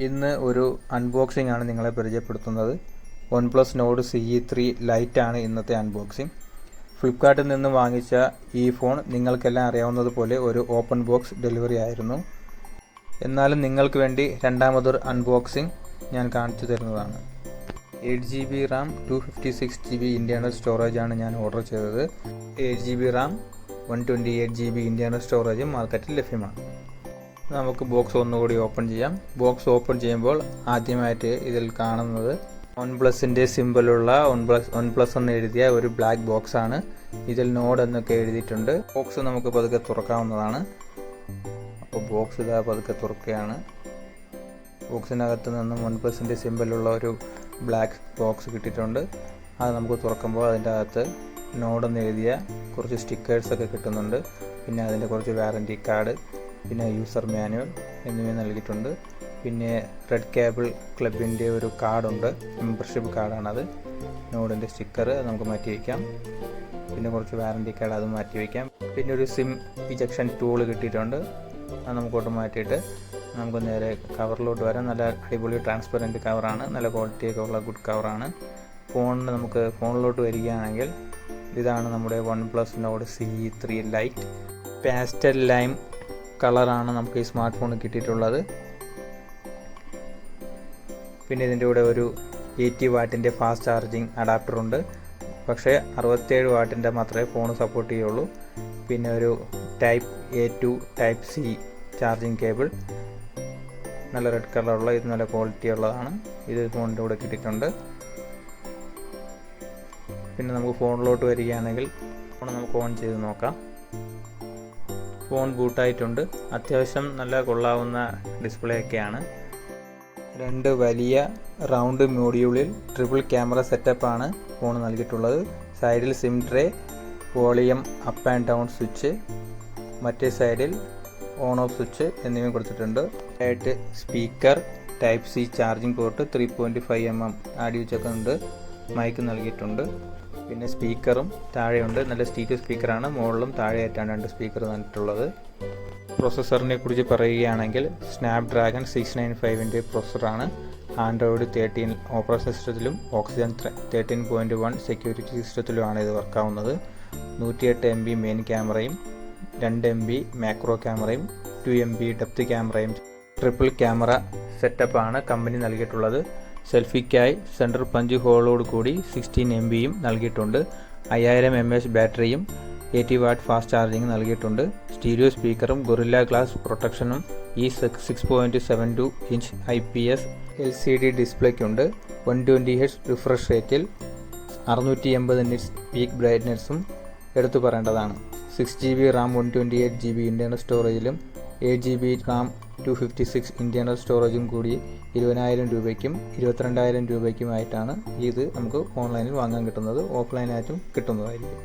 ഇന്ന് ഒരു അൺബോക്സിംഗ് ആണ് നിങ്ങളെ പരിചയപ്പെടുത്തുന്നത്. OnePlus Nord CE 3 ലൈറ്റ് ആണ് ഇന്നത്തെ അൺബോക്സിംഗ്. ഫ്ലിപ്കാർട്ടിൽ നിന്ന് വാങ്ങിച്ച ഈ ഫോൺ നിങ്ങൾക്കെല്ലാം അറിയാവുന്നതുപോലെ ഒരു ഓപ്പൺ ബോക്സ് ഡെലിവറി ആയിരുന്നു. എന്നാലും നിങ്ങൾക്ക് വേണ്ടി രണ്ടാമതൊരു അൺബോക്സിംഗ് ഞാൻ കാണിച്ചു തരുന്നതാണ്. 8GB RAM 256GB internal storage ആണ് ഞാൻ ഓർഡർ ചെയ്തത്. 8GB RAM 128GB internal storage മാർക്കറ്റിൽ ലഭ്യമാണ്. നമുക്ക് ബോക്സ് ഒന്നുകൂടി ഓപ്പൺ ചെയ്യാം. ബോക്സ് ഓപ്പൺ ചെയ്യുമ്പോൾ ആദ്യമായിട്ട് ഇതിൽ കാണുന്നത് OnePlusന്റെ സിമ്പിളുള്ള OnePlus എന്ന് എഴുതിയ ഒരു ബ്ലാക്ക് ബോക്സ് ആണ്. ഇതിൽ നോഡ് എന്നൊക്കെ എഴുതിയിട്ടുണ്ട്. ബോക്സ് നമുക്ക് പതുക്കെ തുറക്കാവുന്നതാണ്. അപ്പോൾ ബോക്സ് ഇതാ പതുക്കെ തുറക്കുകയാണ്. ബോക്സിനകത്ത് നിന്നും OnePlusന്റെ സിമ്പിളുള്ള ഒരു ബ്ലാക്ക് ബോക്സ് കിട്ടിയിട്ടുണ്ട്. അത് നമുക്ക് തുറക്കുമ്പോൾ അതിൻ്റെ അകത്ത് നോഡ് എന്ന് എഴുതിയ കുറച്ച് സ്റ്റിക്കേഴ്സൊക്കെ കിട്ടുന്നുണ്ട്. പിന്നെ അതിൻ്റെ കുറച്ച് വാറൻറ്റി കാർഡ്, പിന്നെ യൂസർ മാനുവൽ എന്നിവ നൽകിയിട്ടുണ്ട്. പിന്നെ റെഡ് കേബിൾ ക്ലബിൻ്റെ ഒരു കാർഡുണ്ട്, മെമ്പർഷിപ്പ് കാർഡാണത്. നോഡിൻ്റെ സ്റ്റിക്കർ നമുക്ക് മാറ്റി വയ്ക്കാം. പിന്നെ കുറച്ച് വാറൻറ്റി കാർഡ് അത് മാറ്റി വയ്ക്കാം. പിന്നെ ഒരു സിം ഇജക്ഷൻ ടൂൾ കിട്ടിയിട്ടുണ്ട്. അത് നമുക്കോട്ട് മാറ്റിയിട്ട് നമുക്ക് നേരെ കവറിലോട്ട് വരാം. നല്ല അടിപൊളി ട്രാൻസ്പെറൻറ്റ് കവറാണ്, നല്ല ക്വാളിറ്റിയൊക്കെ ഉള്ള ഗുഡ് കവറാണ്. നമുക്ക് ഫോണിലോട്ട് വരികയാണെങ്കിൽ ഇതാണ് നമ്മുടെ OnePlus Nord CE 3 light. Pastel lime കളറാണ് നമുക്ക് ഈ സ്മാർട്ട് ഫോൺ കിട്ടിയിട്ടുള്ളത്. പിന്നെ ഇതിൻ്റെ കൂടെ ഒരു 80 വാട്ടിൻ്റെ ഫാസ്റ്റ് ചാർജിങ് അഡാപ്റ്റർ ഉണ്ട്. പക്ഷേ 67 വാട്ടിൻ്റെ മാത്രമേ ഫോൺ സപ്പോർട്ട് ചെയ്യുള്ളൂ. പിന്നെ ഒരു type A to type C charging cable, നല്ല റെഡ് കളറുള്ള, ഇത് നല്ല ക്വാളിറ്റി ഉള്ളതാണ്. ഇത് ഫോണിൻ്റെ കൂടെ കിട്ടിയിട്ടുണ്ട്. പിന്നെ നമുക്ക് ഫോണിലോട്ട് വരികയാണെങ്കിൽ ഫോൺ നമുക്ക് ഓൺ ചെയ്ത് നോക്കാം. ഫോൺ ബൂട്ടായിട്ടുണ്ട്. അത്യാവശ്യം നല്ല കൊള്ളാവുന്ന ഡിസ്പ്ലേ ഒക്കെയാണ്. രണ്ട് വലിയ റൗണ്ട് മോഡ്യൂളിൽ ട്രിപ്പിൾ ക്യാമറ സെറ്റപ്പാണ് ഫോൺ നൽകിയിട്ടുള്ളത്. സൈഡിൽ SIM tray, volume up and down switch, മറ്റേ സൈഡിൽ ഓൺ ഓഫ് സ്വിച്ച് എന്നിവയും കൊടുത്തിട്ടുണ്ട്. ആയിട്ട് speaker, type C charging port, 3.5mm audio jack ഉണ്ട്, മൈക്ക് നൽകിയിട്ടുണ്ട്. പിന്നെ സ്പീക്കറും താഴെയുണ്ട്. നല്ല സ്റ്റീരിയോ സ്പീക്കറാണ്. മുകളിലും താഴെയായിട്ടാണ് രണ്ട് സ്പീക്കർ നൽകിയിട്ടുള്ളത്. പ്രോസസ്സറിനെ കുറിച്ച് പറയുകയാണെങ്കിൽ സ്നാപ്ഡ്രാഗൺ 695ൻ്റെ പ്രോസസ്സറാണ്. ആൻഡ്രോയിഡ് 13 ഓപ്പറേഷൻ സിസ്റ്റത്തിലും ഓക്സിജൻ 13.1 സെക്യൂരിറ്റി സിസ്റ്റത്തിലുമാണ് ഇത് വർക്കാവുന്നത്. 108MB മെയിൻ ക്യാമറയും 2MB മാക്രോ ക്യാമറയും 2MB ഡെപ്ത് ക്യാമറയും ട്രിപ്പിൾ ക്യാമറ സെറ്റപ്പാണ് കമ്പനി നൽകിയിട്ടുള്ളത്. സെൽഫിക്കായി സെൻറ്റർ പഞ്ച് ഹോളോട് കൂടി 16MBയും നൽകിയിട്ടുണ്ട്. 5000 mAh ബാറ്ററിയും 80 വാട്ട് ഫാസ്റ്റ് ചാർജിങ് നൽകിയിട്ടുണ്ട്. സ്റ്റീരിയോ സ്പീക്കറും ഗൊറില്ല ഗ്ലാസ് പ്രൊട്ടക്ഷനും ഈ 6.72 inch IPS LCD ഡിസ്പ്ലേക്കുണ്ട്. 120Hz refresh റേറ്റിൽ 680 നിറ്റ്സ് പീക്ക് ബ്രൈറ്റ്നെസ്സും എടുത്തു പറയേണ്ടതാണ്. 6GB RAM 128GB ഇന്റേണൽ സ്റ്റോറേജിലും 8GB RAM 256 ഇന്റേണൽ സ്റ്റോറേജും കൂടി 20,000 രൂപയ്ക്കും 22,000 രൂപയ്ക്കുമായിട്ടാണ് ഇത് നമുക്ക് ഓൺലൈനിൽ വാങ്ങാൻ കിട്ടുന്നത്. ഓഫ്ലൈനായിട്ടും കിട്ടുന്നതായിരിക്കും.